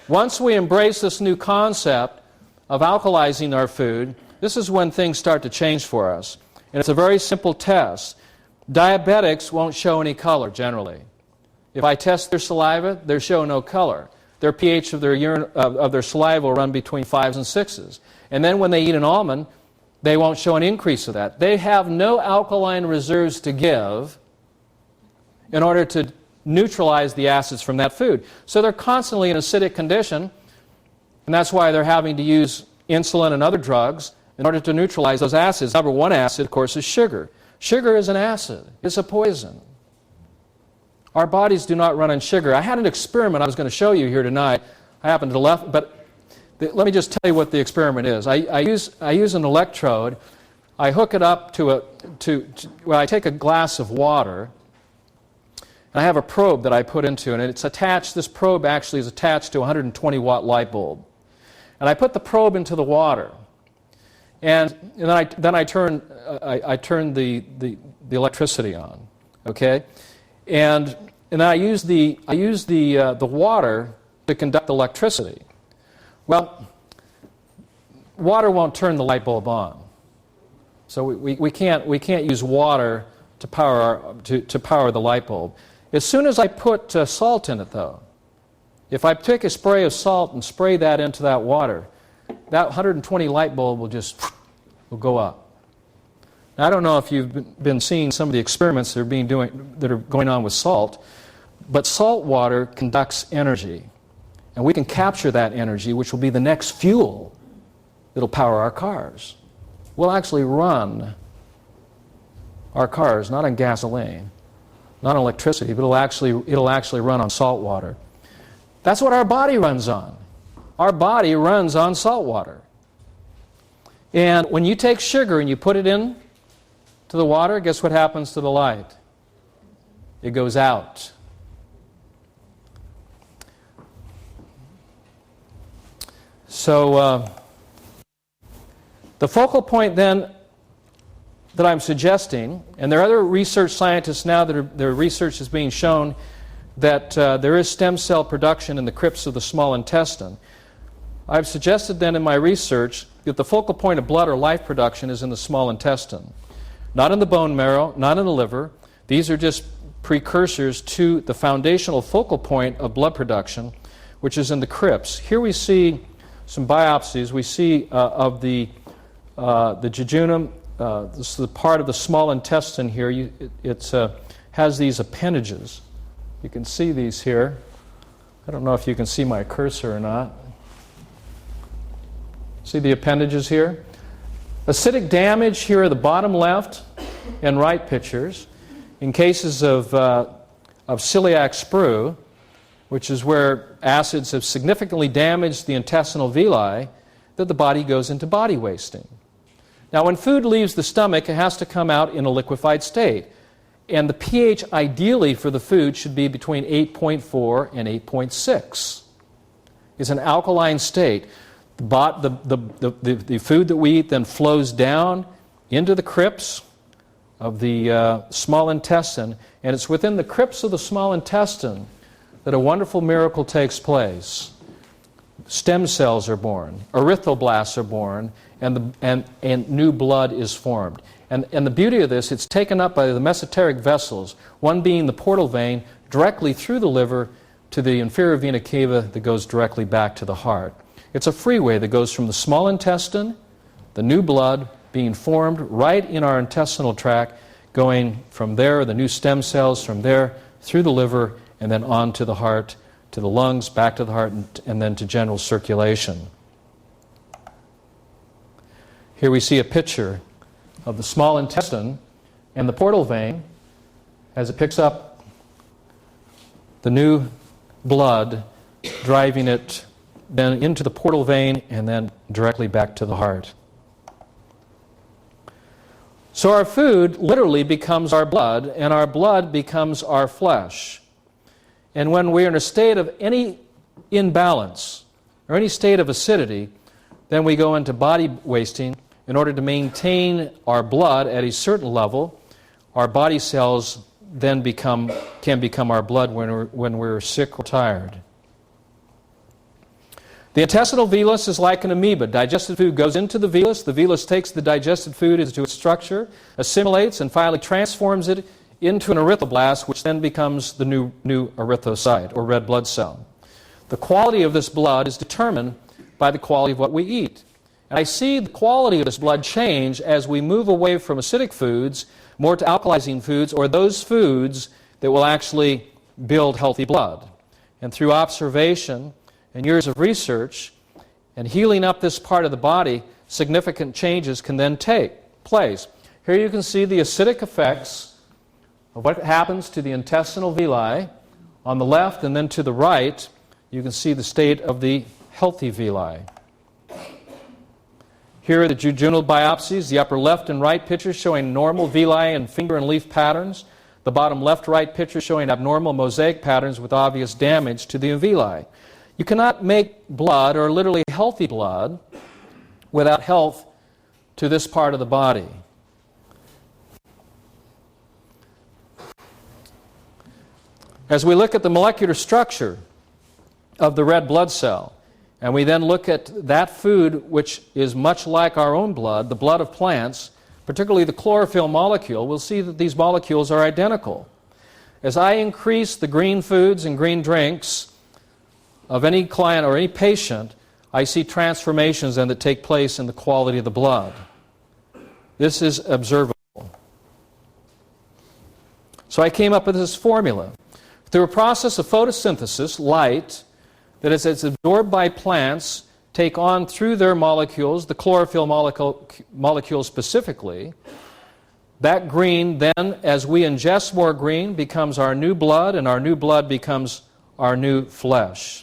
Once we embrace this new concept of alkalizing our food, this is when things start to change for us. And it's a very simple test. Diabetics won't show any color generally. If I test their saliva, they show no color. Their pH of their urine, of their saliva will run between 5s and 6s. And then when they eat an almond, they won't show an increase of that. They have no alkaline reserves to give in order to neutralize the acids from that food. So they're constantly in an acidic condition, and that's why they're having to use insulin and other drugs in order to neutralize those acids. Number one acid, of course, is sugar. Sugar is an acid. It's a poison. Our bodies do not run on sugar. I had an experiment I was going to show you here tonight. I happened to left, but let me just tell you what the experiment is. I use an electrode. I hook it up to well, I take a glass of water, and I have a probe that I put into it, and it's attached. This probe actually is attached to a 120-watt light bulb, and I put the probe into the water, and then I turn the electricity on, okay, and then I use the water to conduct electricity. Well, water won't turn the light bulb on, so we can't use water to power the light bulb. As soon as I put salt in it, though, if I take a spray of salt and spray that into that water, that 120 light bulb will go up. Now, I don't know if you've been seeing some of the experiments that are going on with salt, but salt water conducts energy, and we can capture that energy, which will be the next fuel that'll power our cars. We'll actually run our cars not on gasoline, not on electricity, but it'll actually run on salt water. That's what our body runs on. Our body runs on salt water. And when you take sugar and you put it in to the water, guess what happens to the light? It goes out. So the focal point then that I'm suggesting, and there are other research scientists now that their research is being shown that there is stem cell production in the crypts of the small intestine. I've suggested then in my research that the focal point of blood or life production is in the small intestine. Not in the bone marrow, not in the liver. These are just precursors to the foundational focal point of blood production, which is in the crypts. Here we see some biopsies. We see of the jejunum. This is the part of the small intestine here. It has these appendages. You can see these here. I don't know if you can see my cursor or not. See the appendages here? Acidic damage here are the bottom left and right pictures. In cases of celiac sprue, which is where acids have significantly damaged the intestinal villi, that the body goes into body wasting. Now, when food leaves the stomach, it has to come out in a liquefied state. And the pH ideally for the food should be between 8.4 and 8.6. It's an alkaline state. The food that we eat then flows down into the crypts of the small intestine, and it's within the crypts of the small intestine that a wonderful miracle takes place. Stem cells are born, erythroblasts are born, and new blood is formed. And the beauty of this, it's taken up by the mesenteric vessels, one being the portal vein, directly through the liver to the inferior vena cava that goes directly back to the heart. It's a freeway that goes from the small intestine, the new blood being formed right in our intestinal tract, going from there, the new stem cells from there, through the liver, and then on to the heart, to the lungs, back to the heart, and then to general circulation. Here we see a picture of the small intestine and the portal vein as it picks up the new blood, driving it then into the portal vein and then directly back to the heart. So our food literally becomes our blood, and our blood becomes our flesh. And when we're in a state of any imbalance or any state of acidity, then we go into body wasting. In order to maintain our blood at a certain level, our body cells then can become our blood when we're sick or tired. The intestinal villus is like an amoeba. Digested food goes into the villus takes the digested food into its structure, assimilates, and finally transforms it into an erythroblast, which then becomes the new erythrocyte, or red blood cell. The quality of this blood is determined by the quality of what we eat. And I see the quality of this blood change as we move away from acidic foods, more to alkalizing foods, or those foods that will actually build healthy blood. And through observation and years of research and healing up this part of the body, significant changes can then take place. Here you can see the acidic effects of what happens to the intestinal villi on the left, and then to the right you can see the state of the healthy villi. Here are the jejunal biopsies, the upper left and right pictures showing normal villi and finger and leaf patterns, the bottom left-right picture showing abnormal mosaic patterns with obvious damage to the villi. You cannot make blood, or literally healthy blood, without health to this part of the body. As we look at the molecular structure of the red blood cell, and we then look at that food which is much like our own blood, the blood of plants, particularly the chlorophyll molecule, we'll see that these molecules are identical. As I increase the green foods and green drinks of any client or any patient, I see transformations then that take place in the quality of the blood. This is observable. So I came up with this formula. Through a process of photosynthesis, light, that is, it's absorbed by plants, take on through their molecules, the chlorophyll molecule specifically. That green then, as we ingest more green, becomes our new blood, and our new blood becomes our new flesh.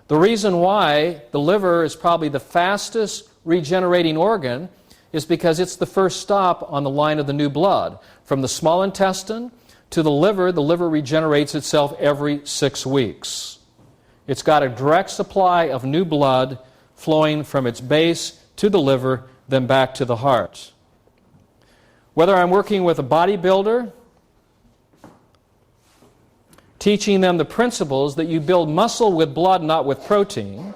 The reason why the liver is probably the fastest regenerating organ is because it's the first stop on the line of the new blood. From the small intestine to the liver regenerates itself every 6 weeks. It's got a direct supply of new blood flowing from its base to the liver, then back to the heart. Whether I'm working with a bodybuilder, teaching them the principles that you build muscle with blood, not with protein,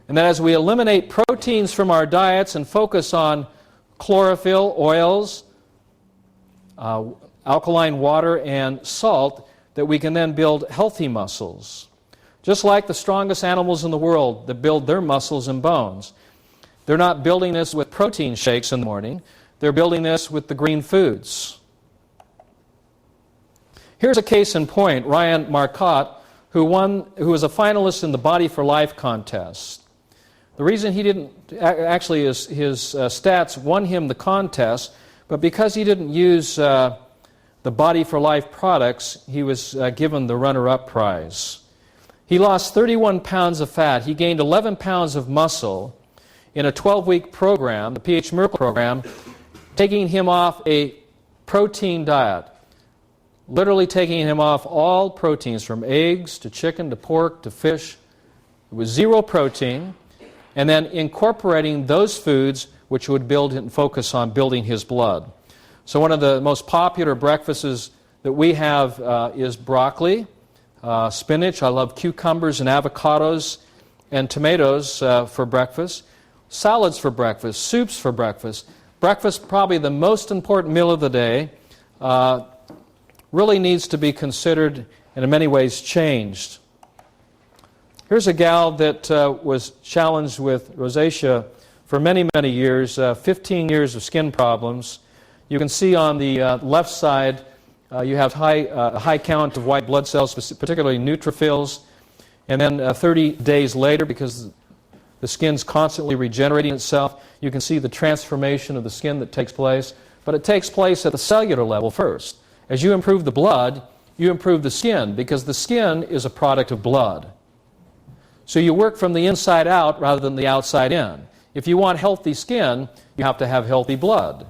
and that as we eliminate proteins from our diets and focus on chlorophyll, oils, alkaline water, and salt, that we can then build healthy muscles. Just like the strongest animals in the world that build their muscles and bones. They're not building this with protein shakes in the morning. They're building this with the green foods. Here's a case in point, Ryan Marcotte, who was a finalist in the Body for Life contest. The reason he didn't, actually his stats won him the contest, but because he didn't use the Body for Life products, he was given the runner-up prize. He lost 31 pounds of fat. He gained 11 pounds of muscle in a 12-week program, the PH Miracle program, taking him off a protein diet, literally taking him off all proteins, from eggs to chicken to pork to fish. It was zero protein, and then incorporating those foods which would build and focus on building his blood. So one of the most popular breakfasts that we have is broccoli, spinach. I love cucumbers and avocados and tomatoes for breakfast. Salads for breakfast, soups for breakfast. Breakfast, probably the most important meal of the day, really needs to be considered and in many ways changed. Here's a gal that was challenged with rosacea for many, many years, 15 years of skin problems. You can see on the left side you have high count of white blood cells, particularly neutrophils, and then 30 days later, because the skin's constantly regenerating itself, you can see the transformation of the skin that takes place, but it takes place at the cellular level first. As you improve the blood, you improve the skin, because the skin is a product of blood. So you work from the inside out rather than the outside in. If you want healthy skin, you have to have healthy blood.